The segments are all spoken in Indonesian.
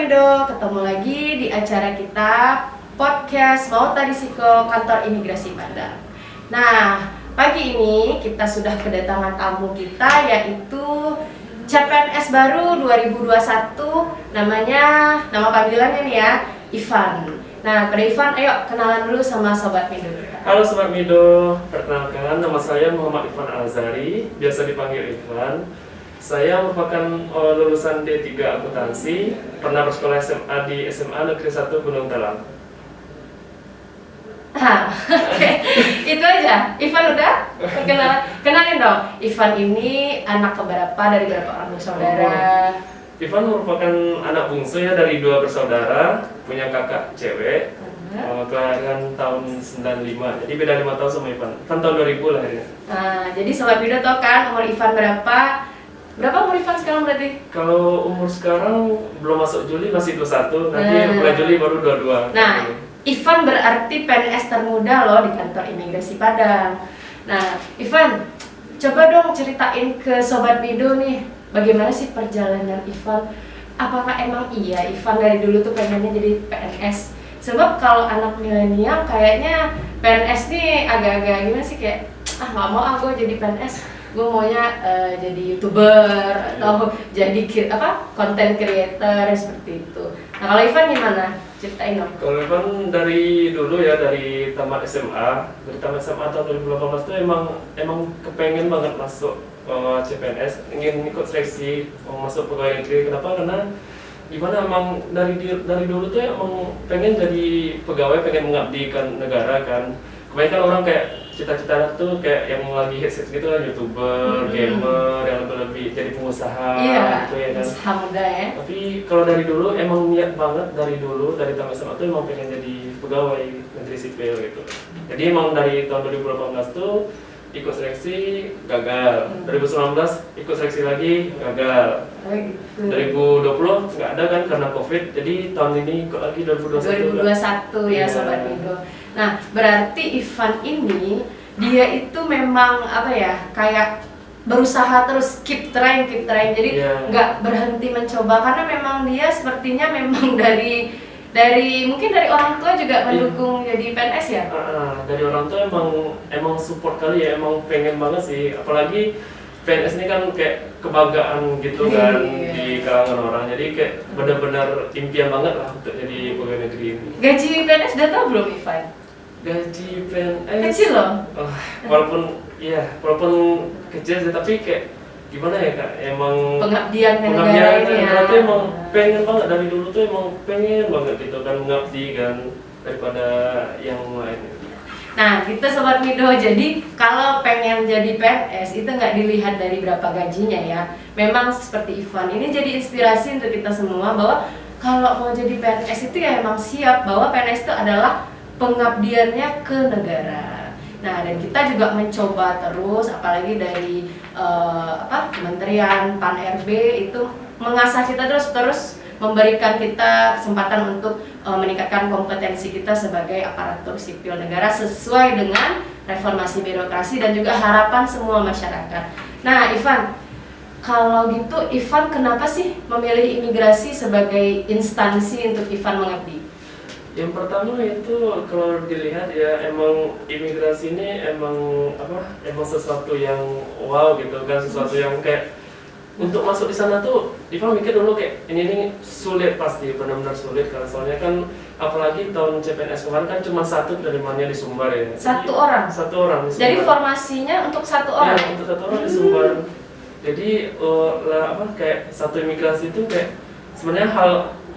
Mido, ketemu lagi di acara kita podcast Mau Tadi Siko Kantor Imigrasi Padang. Nah, pagi ini kita sudah kedatangan tamu kita yaitu CPNS baru 2021. Nama panggilannya nih ya, Ivan. Nah, pada Ivan, ayo kenalan dulu sama Sobat Mido kita. Halo Sobat Mido, perkenalkan nama saya Muhammad Ivan Al-Azhari, biasa dipanggil Ivan. Saya merupakan lulusan D3 Akuntansi, pernah bersekolah SMA di SMA Negeri 1 Gunung Talang. Oke. Itu aja. Ivan udah perkenalan. Kenalin dong. Ivan ini anak keberapa dari berapa orang bersaudara? Ivan merupakan anak bungsu ya dari 2 bersaudara, punya kakak cewek, kelahiran tahun 95, jadi beda 5 tahun sama Ivan. Ivan tahun 2000 lahirnya. Nah, jadi Sobat Mido tau kan umur Ivan berapa? Berapa umur Ivan sekarang berarti? Kalau umur sekarang belum masuk Juli masih 21, nanti bulan Juli baru 22. Nah, Ivan berarti PNS termuda loh di kantor imigrasi Padang. Nah, Ivan, coba dong ceritain ke Sobat Mido nih, bagaimana sih perjalanan Ivan? Apakah emang iya Ivan dari dulu tuh pengennya jadi PNS? Sebab kalau anak milenial kayaknya PNS nih agak-agak gimana sih, kayak nggak mau aku jadi PNS, gue maunya jadi YouTuber atau jadi content creator seperti itu. Nah, kalau Ivan gimana? Ceritain dong. Kalau Ivan dari dulu ya, dari tamat SMA tahun 2018 tuh emang kepengen banget masuk CPNS, ingin ikut seleksi masuk pegawai negeri. Kenapa? Karena gimana, emang dari dulu tuh emang pengen jadi pegawai, pengen mengabdikan negara kan. Kebanyakan orang kayak cita-cita tuh kayak yang lagi hits gitu kan, YouTuber, gamer, yang lebih jadi pengusaha gitu ya kan. Usaha muda ya. Tapi kalau dari dulu emang niat banget dari dulu, dari tamat SMA tuh emang pengen jadi pegawai negeri sipil gitu. Jadi emang dari tahun 2018 tuh ikut seleksi gagal, 2019 ikut seleksi lagi gagal, 2020 nggak ada kan karena COVID, jadi tahun ini ikut lagi 2021 ya Sobat Mido. Nah, berarti Ivan ini dia itu memang kayak berusaha terus, keep trying, jadi nggak berhenti mencoba, karena memang dia sepertinya memang mungkin dari orang tua juga mendukung jadi PNS ya? Dari orang tua emang support kali ya, emang pengen banget sih, apalagi PNS ini kan kayak kebanggaan gitu kan di kalangan orang, jadi kayak benar-benar impian banget lah untuk jadi pegawai negeri ini. Gaji PNS udah tau belum Ivan? Gaji PNS kecil loh. Walaupun kecil sih, tapi kayak gimana ya Kak, emang pengabdian ke negara ini ya. Berarti emang pengen banget dari dulu tuh, emang pengen banget gitu kan mengabdi kan daripada yang lain. Nah, kita Sobat Mido, jadi kalau pengen jadi PNS itu nggak dilihat dari berapa gajinya ya. Memang seperti Ivan ini jadi inspirasi untuk kita semua bahwa kalau mau jadi PNS itu ya emang siap bahwa PNS itu adalah pengabdiannya ke negara. Nah, dan kita juga mencoba terus, apalagi dari Kementerian Pan-RB itu mengasah kita terus memberikan kita kesempatan untuk meningkatkan kompetensi kita sebagai aparatur sipil negara sesuai dengan reformasi birokrasi dan juga harapan semua masyarakat. Nah, Ivan, kalau gitu Ivan kenapa sih memilih imigrasi sebagai instansi untuk Ivan mengabdi? Yang pertama itu kalau dilihat ya, emang imigrasi ini emang sesuatu yang wow gitu kan, sesuatu yang kayak untuk masuk di sana tuh Ivan mikir dulu kayak ini sulit, pasti benar-benar sulit, karena soalnya kan apalagi tahun CPNS kemarin kan cuma satu penerimaannya di Sumbar ya. Satu orang di Sumbar. Jadi formasinya untuk satu orang. Ya, untuk satu orang di Sumbar. Jadi kayak satu imigrasi itu kayak sebenarnya hal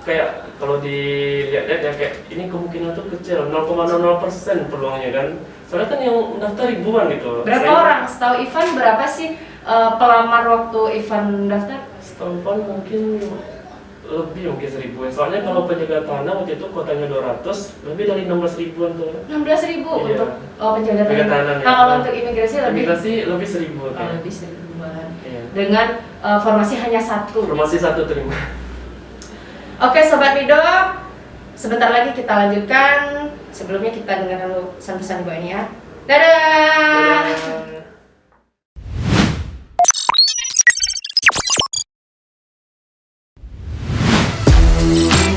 kayak kalau dilihat-lihat ya, kayak ini kemungkinan tuh kecil, 0,00% peluangnya kan. Soalnya kan yang daftar ribuan gitu. Berapa orang? Setahu Ivan berapa sih pelamar waktu Ivan daftar? Setahu Ivan mungkin lebih, mungkin 1000 ya. Soalnya kalau penjaga tanah waktu itu kuotanya 200, lebih dari 16 ribuan tuh. 16.000 untuk penjaga tanah. Ya. Nah, kalau untuk imigrasi lebih 1000. Lebih 1000-an. Iya. Dengan formasi hanya satu. Formasi satu terima. Oke Sobat Mido, sebentar lagi kita lanjutkan. Sebelumnya kita dengarkan dulu pesan-pesan gue ini ya. Dadah! Dadah!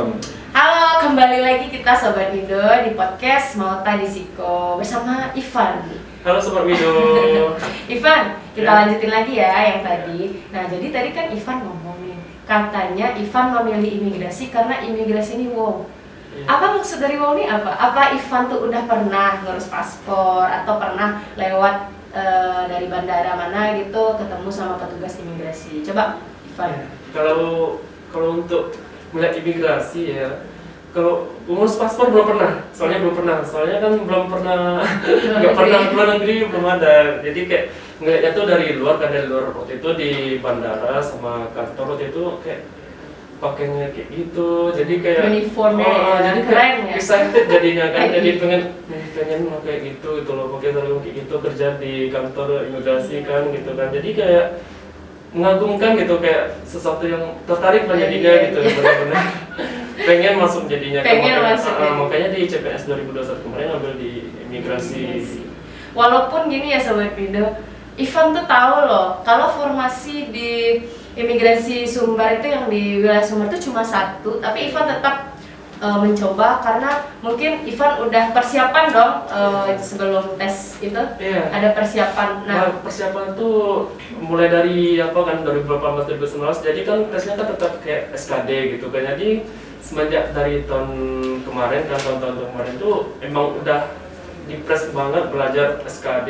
Halo, kembali lagi kita Sobat Mido di podcast Mauta di Siko bersama Ivan. Halo Sobat Mido. Ivan, kita Ya. lanjutin lagi ya yang tadi. Nah, jadi tadi kan Ivan ngomong nih, katanya Ivan memilih imigrasi karena imigrasi ini wow. Ya. Apa maksud dari wow ini apa? Apa Ivan tuh udah pernah ngurus paspor atau pernah lewat dari bandara mana gitu ketemu sama petugas imigrasi? Coba Ivan. Ya. Kalau untuk melihat imigrasi ya, kalau ngurus paspor belum pernah, soalnya kan belum pernah, nggak pernah keluar negeri, belum ada. Jadi kayak ngeliatnya tuh dari luar waktu itu di bandara sama kantor waktu itu kayak pakainya kayak gitu, jadi kayak Uniformnya ya, jadi keren kayak ya. excited jadinya kan, jadi pengen kayak gitu loh, pakai sarung kayak gitu kerja di kantor imigrasi kan gitu kan, jadi kayak mengagumkan gitu, kayak sesuatu yang tertarik lah jadinya Iya, gitu, iya. benar-benar pengen masuk jadinya kan, Pengen makanya, masuk ya. makanya di CPNS 2021 kemarin ngambil di imigrasi. Walaupun gini ya Sobat Mido, Ivan tuh tahu loh kalau formasi di imigrasi Sumbar itu yang di wilayah Sumbar itu cuma satu, tapi Ivan tetap mencoba karena mungkin Ivan udah persiapan dong sebelum tes itu. Iya. Ada persiapan. Nah, persiapan tuh mulai dari apa kan 2018 2019, jadi kan tesnya kan tetap kayak SKD gitu kan. Jadi semenjak dari tahun kemarin kan, tahun-tahun kemarin tuh emang udah dipres banget belajar SKD,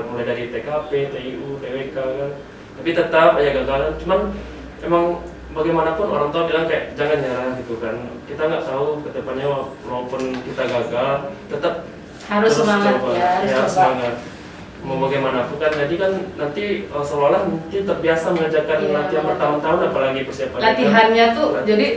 mulai dari TKP, TIU, TWK kan. Tapi tetap aja gagalan, cuman emang bagaimanapun orang tua bilang kayak jangan nyerah gitu kan. Kita nggak tahu ke depannya, walaupun kita gagal tetap Harus terus semangat coba. ya, harus coba. Semangat. Mau bagaimanapun kan, jadi kan nanti seolah-olah nanti terbiasa mengerjakan Iya. latihan bertahun-tahun, apalagi persiapan. Latihannya tuh jadi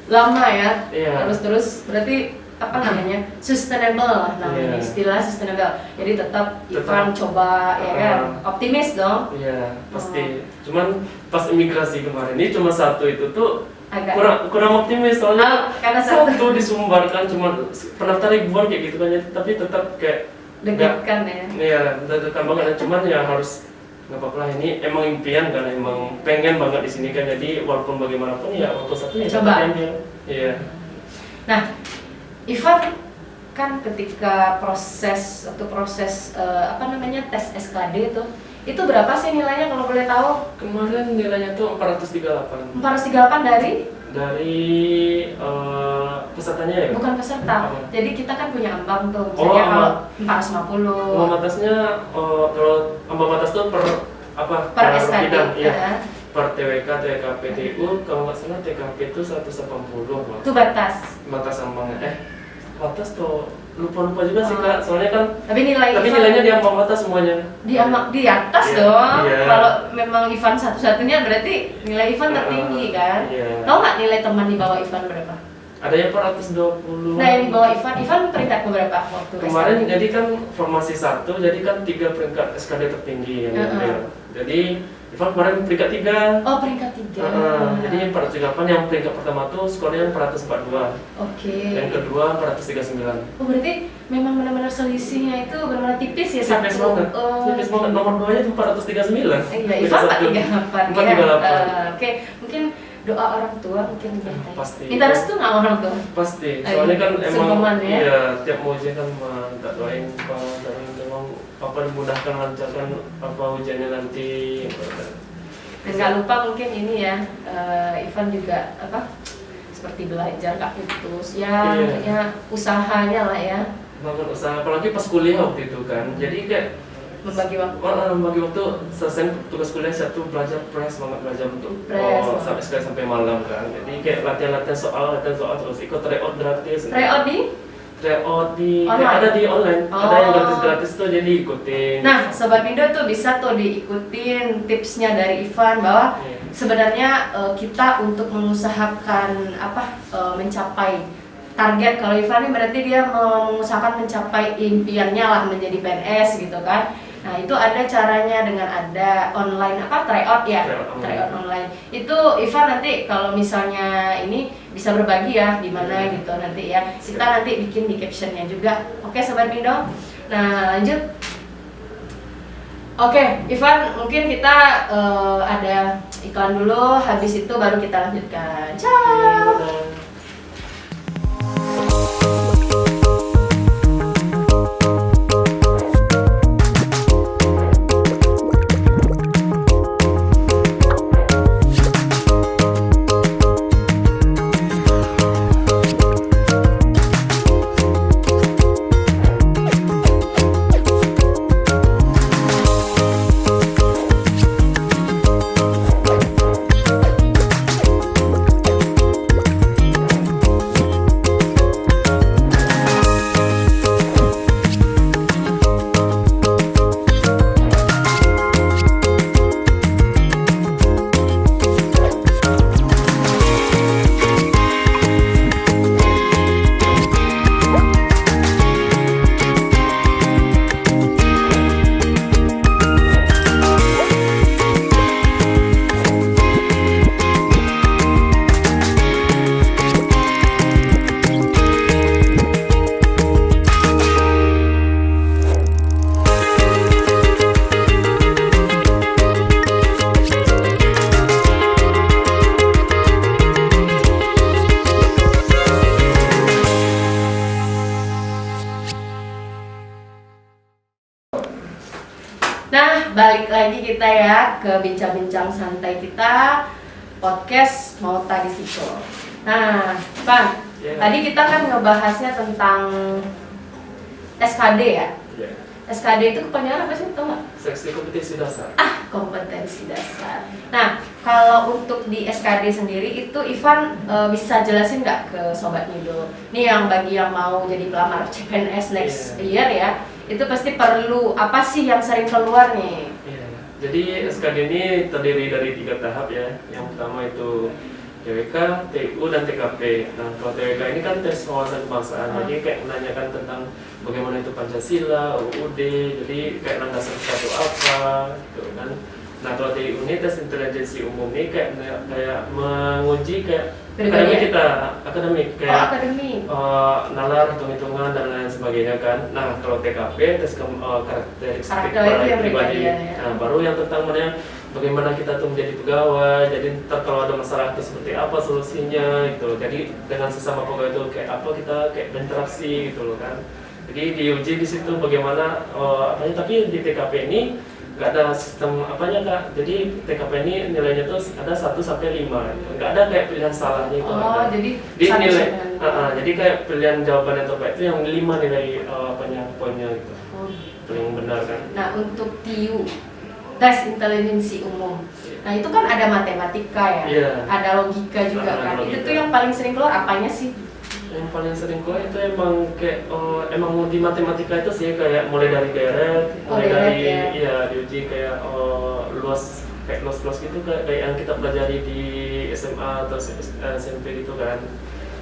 lama ya. Iya. Terus berarti apa namanya? Sustainable lah namanya. Iya. Istilah sustainable. Jadi tetap Tetap. Ivan coba ya kan. Optimis dong. Iya, pasti. Cuman pas imigrasi kemarin ini cuma satu itu tuh Agak kurang optimis, soalnya karena satu satu disumbar kan, cuma pendaftar ribuan kayak gitu kan, tapi tetap kayak deg-degan ya. iya, deg-degan banget. Cuman ya harus nggak apa-apa lah, ini emang impian kan, emang pengen banget di sini kan, jadi walaupun bagaimanapun ya walaupun satu ya Coba. tetap diambil. Iya. Nah, Ivan kan ketika proses apa namanya tes SKD itu berapa sih nilainya kalau boleh tahu? Kemarin nilainya tuh 438 438 dari pesertanya ya. bukan peserta. Apa? Jadi kita kan punya ambang tuh. Oh, Misalnya kalau Ambang 450 batasnya kalau ambang batas tuh per apa? per SKD. bidang, iya. Ya. Per TWK, TKP, TU, kalau nggak salah TKP itu 180 Pak. Itu batas. Batas ambangnya. Batas tuh lupa juga sih Kak, soalnya kan Tapi tapi Ivan nilainya di ambang batas semuanya. di atas Iya, dong. iya. Kalau memang Ivan satu-satunya berarti nilai Ivan tertinggi kan. Iya. Tahu nggak nilai teman di bawah Ivan berapa? Ada yang 420. Nah, yang di bawah Ivan peringkat beberapa waktu Kemarin SKD? jadi kan formasi 1, jadi kan 3 peringkat SKD tertinggi yang diambil. Jadi Ivan kemarin peringkat 3. Oh, peringkat 3. Jadi yang 438, yang peringkat pertama tuh skornya 442. Oke. Yang kedua 439. Oh, berarti memang benar-benar selisihnya itu benar-benar tipis ya Tipis satu. banget. Oh, Tipis banget. Nomor 2-nya tuh 439. Iya, Ivan 438. 438. Oke, mungkin doa orang tua mungkin diminta. Pasti. Minta restu nggak orang tua? Pasti. Soalnya kan emang Sungkeman ya? iya, tiap mau ujian kan minta doain Pak, tolong apa dimudahkan, lancarkan apa ujiannya nanti. Dan nggak lupa mungkin ini ya, Ivan juga apa seperti belajar Kak Putus ya, Iya. ya usahanya lah ya, Bangun usaha, apalagi pas kuliah waktu itu kan. Jadi kayak membagi waktu. bagi waktu selesai tugas kuliah, satu belajar press banget, belajar untuk Press. sampai sekali sampai malam kan. Jadi kayak latihan soal terus ikut tryout gratis. Tryout di? Tryout di Online? kayak ada di online, ada yang Oh. gratis tuh, jadi ikutin. Nah, Sobat Mido tuh bisa tuh diikutin tipsnya dari Ivan bahwa Iya. sebenarnya kita untuk mengusahakan mencapai target. Kalau Ivan ini berarti dia mengusahakan mencapai impiannya lah menjadi PNS gitu kan. Nah, itu ada caranya dengan ada online tryout ya, tryout online. Itu Ivan nanti kalau misalnya ini bisa berbagi ya di mana gitu nanti ya. Kita nanti bikin di captionnya juga. Oke, Sobat Mido. Nah, lanjut. Oke, Ivan, mungkin kita ada iklan dulu, habis itu baru kita lanjutkan. Ciao. Iya. kita ya ke bincang-bincang santai kita podcast Mauta di Siko. Nah, Bang, tadi kita kan ngebahasnya tentang SKD ya. SKD itu kepanjangan apa sih, tau nggak? Seleksi kompetisi dasar. Kompetensi dasar. Nah, kalau untuk di SKD sendiri itu Ivan bisa jelasin nggak ke Sobat Mido? Nih yang bagi yang mau jadi pelamar CPNS next year ya, itu pasti perlu apa sih yang sering keluar nih? Jadi SKD ini terdiri dari 3 tahap ya. Yang pertama itu TWK, TU, dan TKP. Nah, kalau TWK ini kan tes wawasan kebangsaan, jadi kayak menanyakan tentang bagaimana itu Pancasila, UUD, jadi kayak landasan satu apa, gitu kan. Nah, kalau TU ini tes intelijensi umum ini kayak menguji kayak akademik kayak nalar, hitung-hitungan dan lain sebagainya kan. Nah, kalau TKP tes karakteristik pribadi. Nah, baru yang tentang bagaimana kita tuh menjadi pegawai, jadi ntar kalau ada masalah itu seperti apa solusinya gitu. Jadi dengan sesama pegawai itu kayak apa kita kayak berinteraksi gitu loh kan. Jadi diuji di situ bagaimana tapi di TKP ini nggak ada sistem apanya Kak. Jadi TKP ini nilainya tuh ada 1 sampai 5 gitu. Nggak ada kayak pilihan salahnya itu. Jadi nilai jadi kayak pilihan jawaban yang terbaik itu yang 5 nilai poinnya gitu. Paling benar kan. Nah, untuk TIU tes intelijensi umum. Nah, itu kan ada matematika ya. Ada logika juga kan. Itu tuh yang paling sering keluar apanya sih? Yang paling sering keluar itu emang kayak emang di matematika itu sih kayak mulai dari deret, diuji kayak luas gitu kayak yang kita pelajari di SMA atau SMP gitu kan.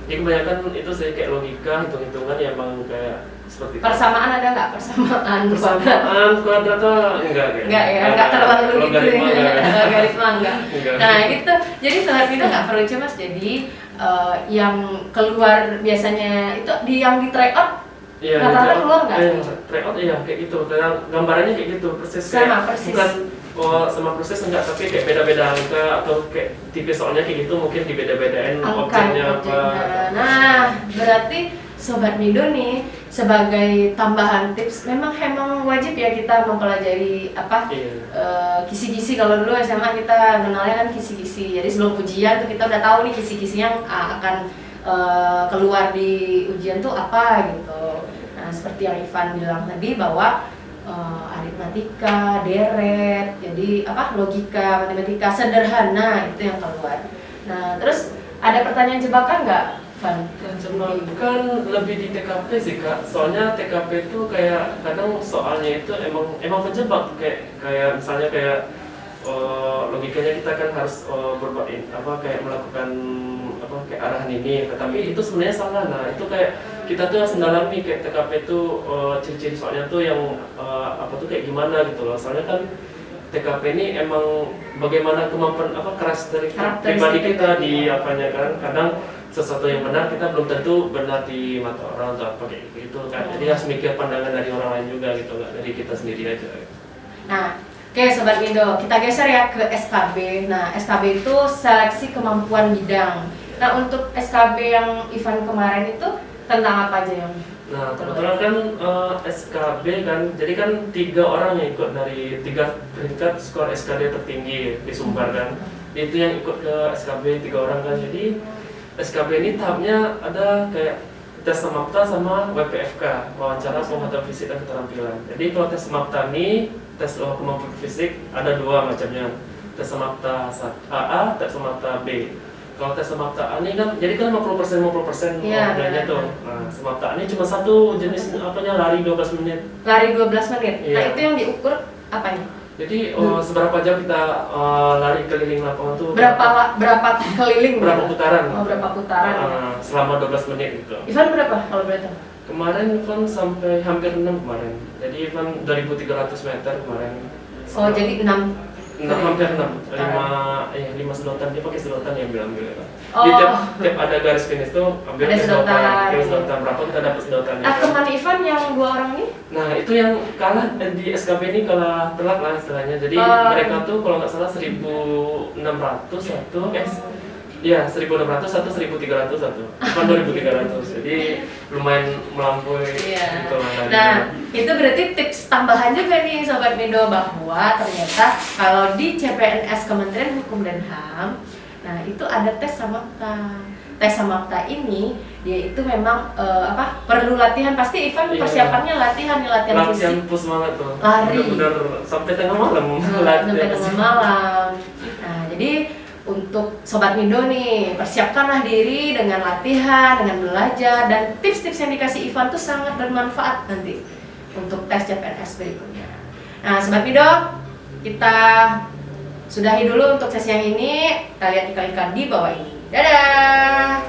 Jadi kebanyakan itu sih kayak logika, hitung-hitungan ya emang kayak seperti itu. Persamaan ada nggak? Persamaan kuadrat enggak terlalu gitu ya. Logaritma enggak. Nah, gitu. Jadi Sobat Mido nggak perlu cemas. Jadi yang keluar biasanya itu yang di try out rata-rata keluar nggak? Try out kayak gitu. Gambarannya kayak gitu persis. Persis. Bukan sama proses enggak, tapi kayak beda-beda angka atau kayak tipe soalnya kayak gitu mungkin dibeda-bedain objeknya apa. Nah, berarti Sobat Mido nih sebagai tambahan tips memang wajib ya kita mempelajari kisi-kisi. Kalau dulu SMA kita kenalnya kan kisi-kisi. Jadi sebelum ujian tuh kita udah tahu nih kisi-kisi yang akan keluar di ujian tuh apa gitu. Nah, seperti yang Ivan bilang tadi bahwa aritmatika, deret, jadi logika, matematika sederhana itu yang keluar. Nah, terus ada pertanyaan jebakan nggak, Van? Jebakan lebih di TKP sih Kak. Soalnya TKP itu kayak kadang soalnya itu emang menjebak kayak misalnya kayak logikanya kita kan harus berbuat kayak melakukan kayak arahan ini, tetapi itu sebenarnya salah. Nah, itu kayak kita tuh harus mendalami kayak TKP itu ciri-ciri soalnya tuh yang kayak gimana gitu loh. Soalnya kan TKP ini emang bagaimana kemampuan karakteristik pribadi kita di kan. Kadang sesuatu yang benar kita belum tentu benar di mata orang atau apa kayak gitu kan. Jadi harus mikir pandangan dari orang lain juga gitu, nggak dari kita sendiri aja. Nah, oke Sobat Mido, kita geser ya ke SKB. Nah, SKB itu seleksi kemampuan bidang. Nah, untuk SKB yang Ivan kemarin itu tentang apa aja yang? Nah, kebetulan kan SKB kan, jadi kan 3 orang yang ikut dari 3 peringkat skor SKD tertinggi di Sumbar kan. Itu yang ikut ke SKB 3 orang kan. Jadi SKB ini tahapnya ada kayak tes Samapta sama WPFK, wawancara pemantauan fisik dan keterampilan. Jadi kalau tes Samapta ini, tes kemampuan fisik ada 2 macamnya. Tes Samapta AA, tes Samapta B. Kalau tes Samapta ini kan, jadi kan 50% nilainya tuh. Nah, Samapta ini cuma satu jenis lari 12 menit. Lari 12 menit? Iya. Nah, itu yang diukur apanya? Jadi seberapa jam kita lari keliling lapangan tuh? Berapa keliling? Berapa putaran? Berapa putaran? Selama 12 menit gitu. Ivan berapa kalau boleh tahu? Kemarin Ivan sampai hampir 6 kemarin. Jadi Ivan 2.300 meter kemarin. Jadi 6? Hampir 6, 5 sedotan, dia pakai sedotan yang bilang gitu. Di tiap ada garis finish tuh ambil sedotan, berapa kita dapat sedotannya. Teman Ivan yang 2 orang ini? Nah, itu yang kalah di SKB ini kalah telak lah istilahnya. Jadi mereka tuh kalau nggak salah 1.600 satu, 1.600 satu, 1.300 satu, bukan 2.300. Jadi lumayan melampaui gitu lah. Nah, Itu berarti tips tambahan juga nih Sobat Mido, bahwa ternyata kalau di CPNS Kementerian Hukum dan HAM, nah itu ada tes samapta. Tes samapta ini dia itu memang perlu latihan. Pasti Ivan persiapannya latihan latihan fisik, push banget tuh, lari, bener-bener sampai tengah malam. sampai tengah malam. Nah jadi untuk Sobat Mido nih, persiapkanlah diri dengan latihan, dengan belajar, dan tips-tips yang dikasih Ivan tuh sangat bermanfaat nanti untuk tes CPNS berikutnya. Nah Sobat Mido, kita sudahi dulu untuk sesi yang ini. Kita lihat iklan-iklan di bawah ini. Dadah!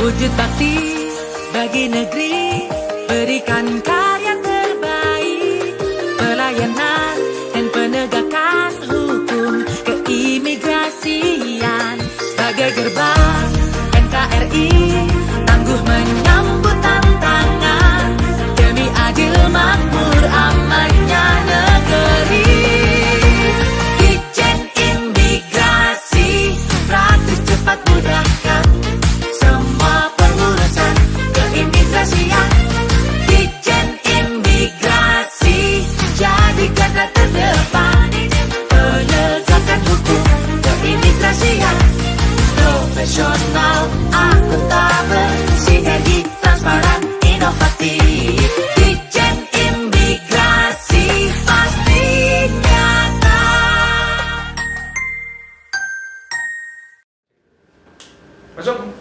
Wujud bakti bagi negeri, berikan karya terbaik, pelayanan dan penegakan hukum keimigrasian. Sebagai gerbang NKRI, tangguh menyambut tantangan demi adil makmur amannya negeri. Ditjen Imigrasi, praktis cepat mudahkan semua pengurusan keimigrasian. Ditjen Imigrasi, jadi garda terdepan penegakan hukum keimigrasian. Profesional, akuntabel, sinergi, transparan, inovatif. Ditjen Imigrasi, pasti nyata. Masuk.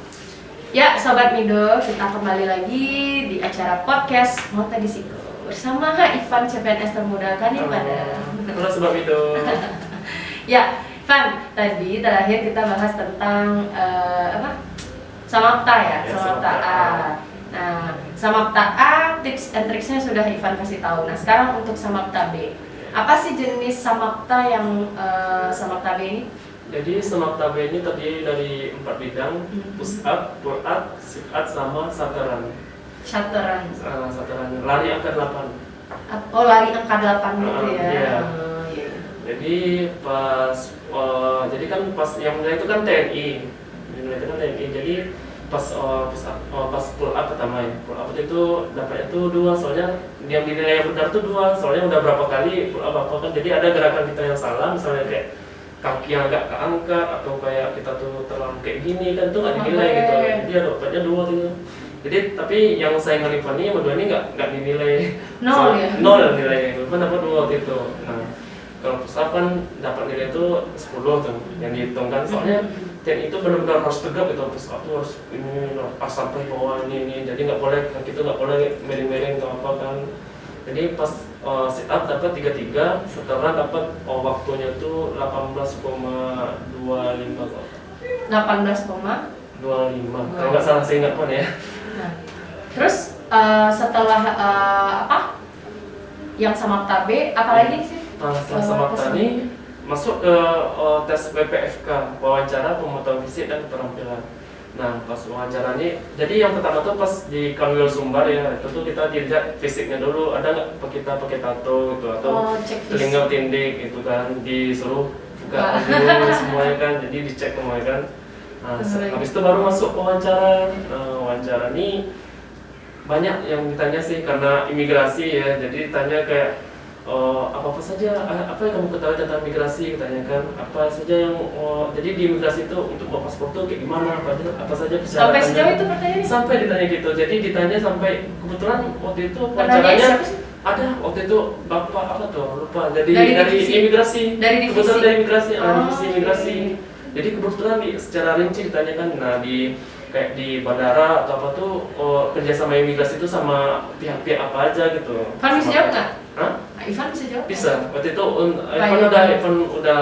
Ya Sobat Mido, kita kembali lagi di acara podcast Mota di Siku bersama Ivan CPNS Termudahkan nih pada. Halo Sobat Mido. Ya, Ivan, tadi terakhir kita bahas tentang Samapta ya, Ya, Samapta Samapta A. A. Nah, Samapta A, tips and tricksnya sudah Ivan kasih tahu. Nah, sekarang untuk Samapta B. Apa sih jenis Samapta yang Samapta B ini? Jadi Samapta B ini terdiri dari 4 bidang, push up, pull up, sit up, sama sataran. Shuttleran. Sataran lari angka 8. Oh, lari angka 8 gitu ya. Iya. Oh, iya. Jadi jadi kan pas yang mulai itu kan TNI. Jadi pas pas pull up pertama ya. Pull up itu dapatnya tuh 2, soalnya yang dinilai yang benar tuh 2, soalnya udah berapa kali pull up apa kan. Jadi ada gerakan kita yang salah, misalnya kayak kaki yang agak keangkat atau kayak kita tuh terlalu kayak gini kan tuh nggak dinilai gitu. Jadi ada dapatnya 2 gitu. Jadi tapi yang saya ngelipani yang berdua ini nggak dinilai. Nol ya? Nol nilainya, Rifan dapat 2 waktu itu. Nah, kalau push up kan dapat nilai itu 10 tuh yang dihitung kan. Soalnya TNI itu benar-benar harus tegap itu, push up tuh harus ini pas sampai bawah ini. Jadi nggak boleh kaki itu nggak boleh miring-miring atau apa kan. Jadi pas sit up dapat 33, setelah dapat waktunya tuh 18,25 kok. 18,25. Kalau nggak salah saya ingat pun ya. Nah, terus setelah yang Samapta B, apalagi sih? Setelah Samapta ini masuk ke tes WPFK, wawancara pemotong fisik dan keterampilan. Nah, pas wawancara ini, jadi yang pertama tuh pas di Kanwil Sumbar ya, itu tuh kita dilihat fisiknya dulu, ada nggak kita pakai tato gitu atau telinga tindik gitu kan, disuruh buka dulu semuanya kan, jadi dicek semuanya kan. Nah, habis itu baru masuk wawancara. Wawancara ini banyak yang ditanya sih karena imigrasi ya, jadi ditanya kayak apa saja, apa yang kamu ketahui tentang migrasi, katanya kan, apa saja yang jadi di imigrasi itu untuk bawa paspor tuh kayak gimana, apa saja persyaratannya. Sampai sejauh itu pertanyaannya? Sampai ditanya gitu, jadi ditanya sampai kebetulan waktu itu wawancaranya ada waktu itu bapak apa tuh lupa, jadi dari imigrasi, kebetulan dari imigrasi, divisi imigrasi. Jadi kebetulan secara rinci ditanyakan, nah di kayak di bandara atau apa tuh kerjasama imigrasi itu sama pihak-pihak apa aja gitu. Ivan bisa jawab nggak? Hah? Ivan bisa jawab? Bisa. Waktu itu Ivan udah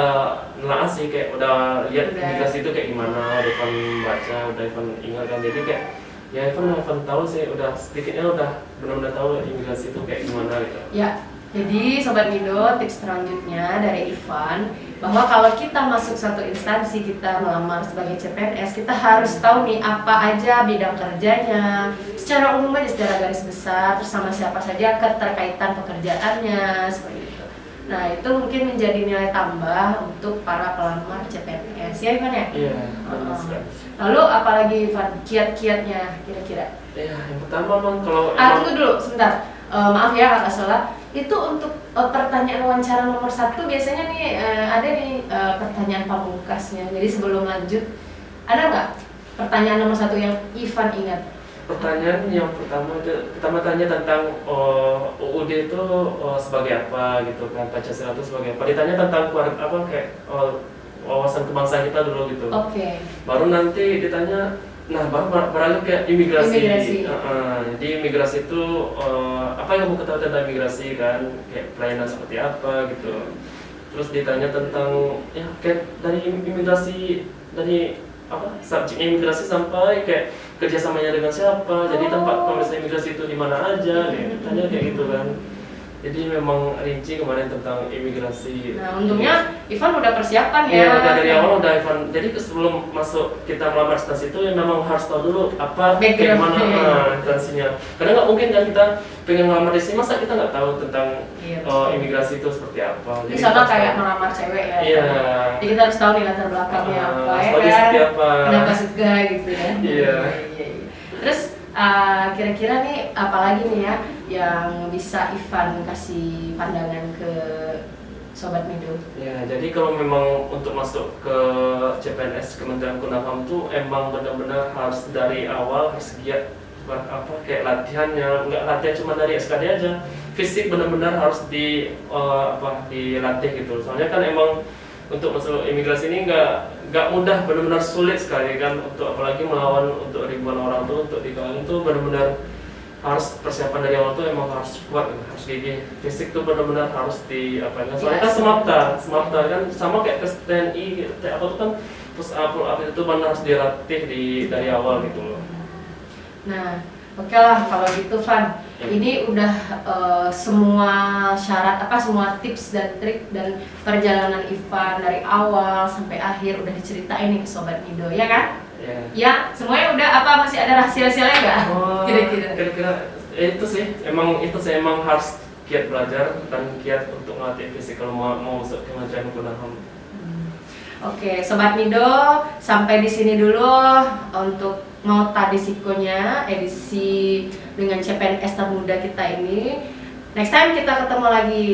nelaah sih, kayak udah lihat imigrasi itu kayak gimana, Ivan baca, udah Ivan ingat kan, jadi kayak ya Ivan tahu sih, udah sedikitnya udah benar-benar tahu imigrasi itu kayak gimana gitu. Ya. Jadi Sobat Mido, tips selanjutnya dari Ivan, bahwa kalau kita masuk satu instansi, kita melamar sebagai CPNS, kita harus tahu nih apa aja bidang kerjanya, secara umum aja, secara garis besar, terus sama siapa saja keterkaitan pekerjaannya, seperti itu. Nah, itu mungkin menjadi nilai tambah untuk para pelamar CPNS. administrasi ya Ivan ya? Iya, Oh. sekali. Lalu apalagi Ivan, kiat-kiatnya kira-kira? Ya, yang pertama bang kalau Tunggu dulu sebentar. Maaf ya kakak salah. Itu untuk pertanyaan wawancara nomor 1 biasanya nih ada nih pertanyaan pamungkasnya. Jadi sebelum lanjut, ada nggak pertanyaan nomor 1 yang Ivan ingat? pertanyaan yang pertama tanya tentang UUD itu sebagai apa gitu kan, Pancasila itu sebagai apa. Ditanya tentang apa kayak wawasan kebangsaan kita dulu gitu. Oke. Baru nanti ditanya, nah baru beralih ke imigrasi. Imigrasi. Jadi imigrasi itu apa yang kamu ketahui tentang imigrasi kan, kayak pelayanan seperti apa gitu. Terus ditanya tentang ya kayak dari imigrasi, dari apa subjeknya imigrasi sampai kayak kerjasamanya dengan siapa, jadi tempat pemeriksaan imigrasi itu di mana aja, ditanya kayak gitu kan. Jadi memang rinci kemarin tentang imigrasi. Nah untungnya Ivan udah persiapan ya. Iya, udah dari awal udah Ivan. Jadi sebelum masuk kita melamar stasi itu ya memang harus tahu dulu apa kayak Background. mana instansinya. Karena nggak mungkin kan kita pengen melamar di sini masa kita nggak tahu tentang Iya, betul. imigrasi itu seperti apa. Ini Jadi sama kita kayak harus melamar cewek ya. Iya. Jadi kita harus tahu nih latar belakangnya apa ya sebagai kan. seperti apa. Kenapa suka gitu ya. Iya. Iya. Terus kira-kira nih apalagi nih ya yang bisa Ivan kasih pandangan ke Sobat Mido? Ya, jadi kalau memang untuk masuk ke CPNS Kementerian Hukum dan HAM itu emang benar-benar harus dari awal harus giat apa kayak latihannya, nggak latihan cuma dari SKD aja, fisik benar-benar harus dilatih gitu. Soalnya kan emang untuk masuk imigrasi ini nggak mudah, benar-benar sulit sekali kan, untuk apalagi melawan untuk ribuan orang tuh, untuk dikalahkan tuh benar-benar harus persiapan dari awal tuh emang harus kuat, harus gigih. Fisik tuh benar-benar harus soalnya kan semapta kan sama kayak tes TNI apa tuh kan push up itu benar harus dilatih dari awal gitu loh. Nah, oke lah kalau gitu Van. Ini udah semua syarat semua tips dan trik dan perjalanan Ivan dari awal sampai akhir udah diceritain nih ke Sobat Mido ya kan? Ya, semuanya udah masih ada rahasia-rahasianya nggak? Kira-kira itu sih emang harus giat belajar dan giat untuk melatih fisik kalau mau masuk Kementerian Hukum dan HAM. Oke, Sobat Mido, sampai di sini dulu untuk Nota Desikonya edisi dengan CPNS termuda kita ini. Next time kita ketemu lagi.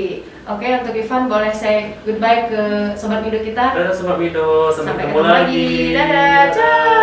Oke, untuk Ivan boleh say goodbye ke Sobat Mido kita. Dadah Sobat Mido, sampai ketemu lagi. Dadah, ciao.